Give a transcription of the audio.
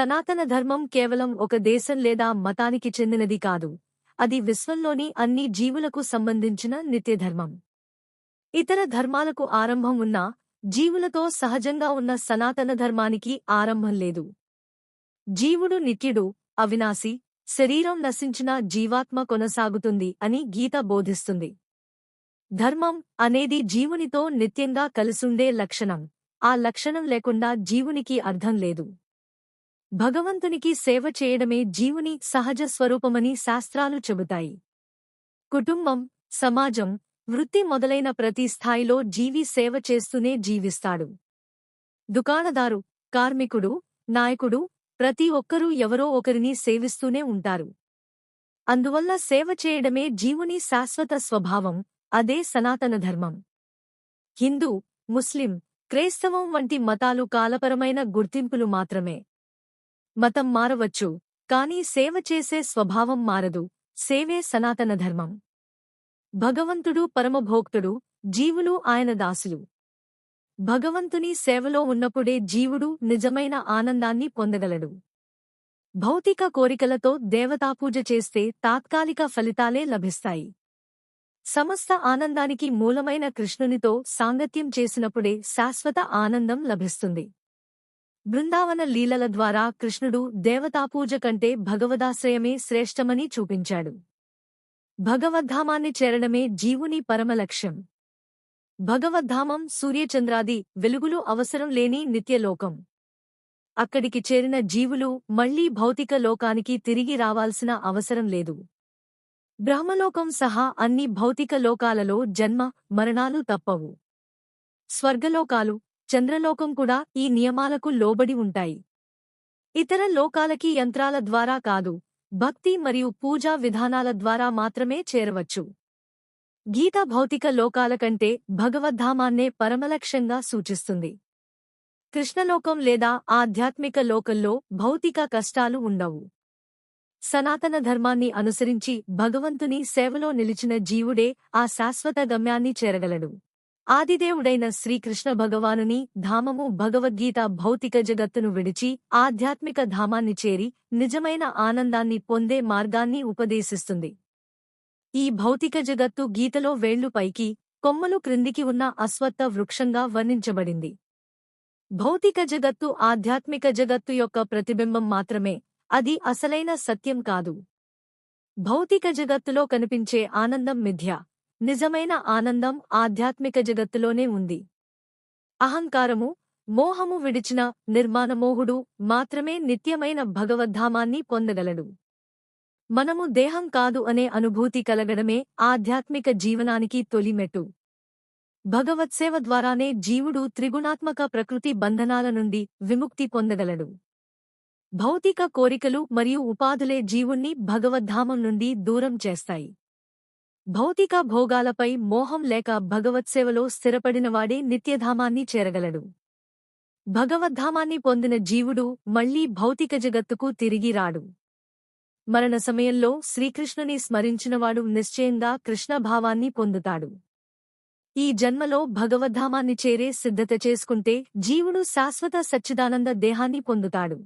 సనాతన ధర్మం కేవలం ఒక దేశం లేదా మతానికి చెందినది కాదు. అది విశ్వంలోని అన్ని జీవులకు సంబంధించిన నిత్యధర్మం. ఇతర ధర్మాలకు ఆరంభం ఉన్నా, జీవులతో సహజంగా ఉన్న సనాతన ధర్మానికి ఆరంభం లేదు. జీవుడు నిత్యుడు, అవినాశి, శరీరం నశించినా జీవాత్మ కొనసాగుతుంది అని గీత బోధిస్తుంది. ధర్మం అనేది జీవునితో నిత్యంగా కలిసుండే లక్షణం. ఆ లక్షణం లేకుండా జీవునికి అర్థం లేదు. భగవంతునికి సేవ చేయడమే జీవుని సహజ స్వరూపమని శాస్త్రాలు చెబుతాయి. కుటుంబం, సమాజం, వృత్తి మొదలైన ప్రతి స్థాయిలో జీవి సేవ చేస్తూనే జీవిస్తాడు. దుకాణదారు, కార్మికుడు, నాయకుడు, ప్రతి ఒక్కరూ ఎవరో ఒకరిని సేవిస్తూనే ఉంటారు. అందువల్ల సేవ చేయడమే జీవుని శాశ్వత స్వభావం. అదే సనాతన ధర్మం. హిందూ, ముస్లిం, క్రైస్తవం వంటి మతాలు కాలపరమైన గుర్తింపులు మాత్రమే. మతం మారవచ్చు, కానీ సేవ చేసే స్వభావం మారదు. సేవే సనాతన ధర్మం. భగవంతుడు పరమభోక్తుడు, జీవులు ఆయన దాసులు. భగవంతుని సేవలో ఉన్నప్పుడే జీవుడు నిజమైన ఆనందాన్ని పొందగలడు. భౌతిక కోరికలతో దేవతాపూజ చేస్తే తాత్కాలిక ఫలితాలే లభిస్తాయి. సమస్త ఆనందానికి మూలమైన కృష్ణునితో సాంగత్యం చేసినప్పుడే శాశ్వత ఆనందం లభిస్తుంది. బృందావన లీలల ద్వారా కృష్ణుడు దేవతాపూజ కంటే భగవదాశ్రయమే శ్రేష్టమని చూపించాడు. భగవద్ధామాన్ని చేరడమే జీవుని పరమలక్ష్యం. భగవద్ధామం సూర్యచంద్రాది వెలుగులు అవసరం లేని నిత్యలోకం. అక్కడికి చేరిన జీవులు మళ్లీ భౌతిక లోకానికి తిరిగి రావాల్సిన అవసరం లేదు. బ్రహ్మలోకం సహా అన్ని భౌతిక లోకాలలో జన్మ, మరణాలు తప్పవు. స్వర్గలోకాలు, చంద్రలోకం కూడా ఈ నియమాలకు లోబడి ఉంటాయి. ఇతర లోకాలకి యంత్రాల ద్వారా కాదు, భక్తి మరియు పూజా విధానాల ద్వారా మాత్రమే చేరవచ్చు. గీత భౌతిక లోకాల కంటే భగవద్ధామాన్నే పరమలక్ష్యంగా సూచిస్తుంది. కృష్ణలోకం లేదా ఆధ్యాత్మిక లోకంలో భౌతిక కష్టాలు ఉండవు. సనాతన ధర్మాన్ని అనుసరించి భగవంతుని సేవలో నిలిచిన జీవుడే ఆ శాశ్వత గమ్యాన్ని చేరగలడు. ఆదిదేవుడైన శ్రీకృష్ణ భగవానుని ధామము భగవద్గీత భౌతిక జగత్తును విడిచి ఆధ్యాత్మిక ధామాన్ని చేరి నిజమైన ఆనందాన్ని పొందే మార్గాన్ని ఉపదేశిస్తుంది. ఈ భౌతిక జగత్తు గీతలో వేళ్లు పైకి, కొమ్మలు క్రిందికి ఉన్న అశ్వత్థ వృక్షంగా వర్ణించబడింది. భౌతిక జగత్తు ఆధ్యాత్మిక జగత్తు యొక్క ప్రతిబింబం మాత్రమే. అది అసలైన సత్యం కాదు. భౌతిక జగత్తులో కనిపించే ఆనందం మిథ్య. నిజమైన ఆనందం ఆధ్యాత్మిక జగత్తులోనే ఉంది. అహంకారము, మోహము విడిచిన నిర్మాణమోహుడు మాత్రమే నిత్యమైన భగవద్ధామాన్ని పొందగలడు. మనము దేహం కాదు అనే అనుభూతి కలగడమే ఆధ్యాత్మిక జీవనానికి తొలిమెట్టు. భగవత్సేవ ద్వారానే జీవుడు త్రిగుణాత్మక ప్రకృతి బంధనాల నుండి విముక్తి పొందగలడు. భౌతిక కోరికలు మరియు ఉపాధులే జీవుణ్ణి భగవద్ధామం నుండి దూరం చేస్తాయి. భౌతిక భోగాలపై మోహం లేక భగవత్సేవలో స్థిరపడినవాడే నిత్యధామాన్ని చేరగలడు. భగవద్ధామాన్ని పొందిన జీవుడు మళ్లీ భౌతిక జగత్తుకు తిరిగి రాడు. మరణ సమయంలో శ్రీకృష్ణుని స్మరించినవాడు నిశ్చయంగా కృష్ణభావాన్ని పొందుతాడు. ఈ జన్మలో భగవద్ధామాన్ని చేరే సిద్ధత చేసుకుంటే జీవుడు శాశ్వత సచ్చిదానంద దేహాన్ని పొందుతాడు.